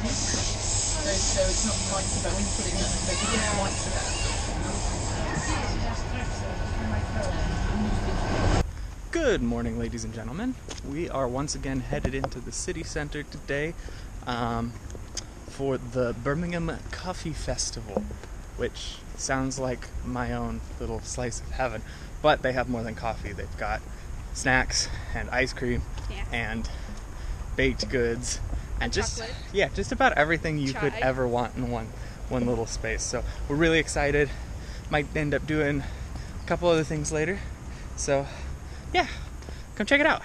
So it's not micro when you put it in, but you get micro. Good morning, ladies and gentlemen. We are once again headed into the city center today for the Birmingham Coffee Festival, which sounds like my own little slice of heaven, but they have more than coffee. They've got snacks and ice cream and baked goods and just about everything you could ever want in one little space. So we're really excited. Might end up doing a couple other things later. So yeah, come check it out.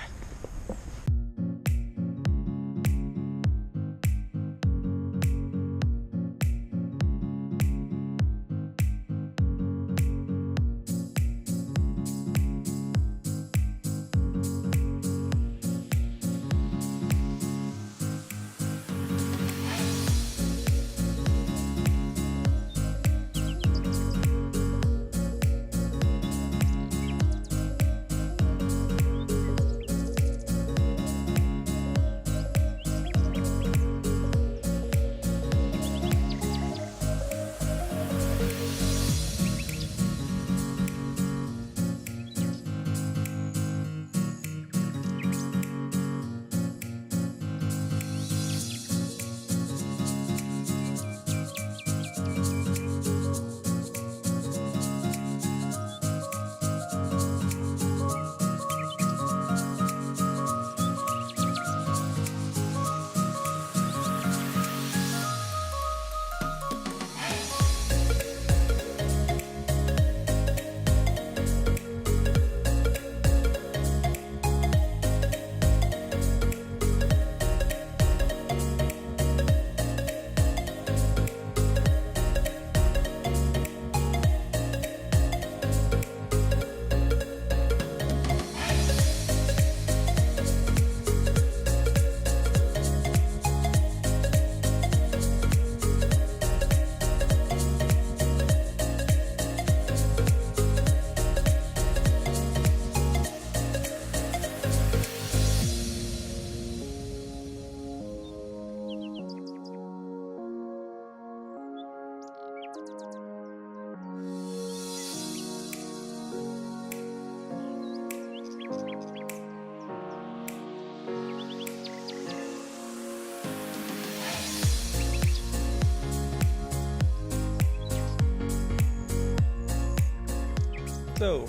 So,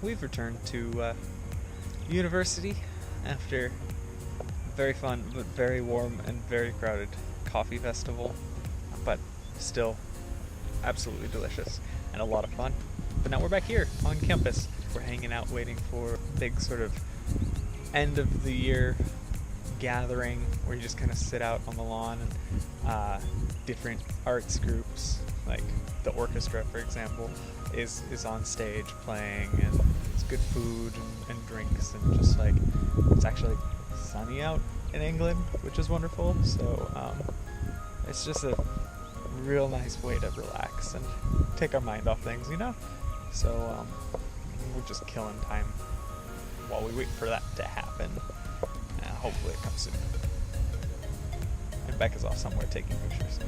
we've returned to university after a very fun, but very warm and very crowded coffee festival, but still absolutely delicious and a lot of fun. But now we're back here on campus. We're hanging out waiting for a big sort of end of the year gathering where you just kind of sit out on the lawn and different arts groups, like the orchestra, for example, is on stage playing, and it's good food and drinks, and just like it's actually sunny out in England, which is wonderful. So it's just a real nice way to relax and take our mind off things, you know? So we're just killing time while we wait for that to happen. Hopefully it comes soon. And Becca's off somewhere taking pictures.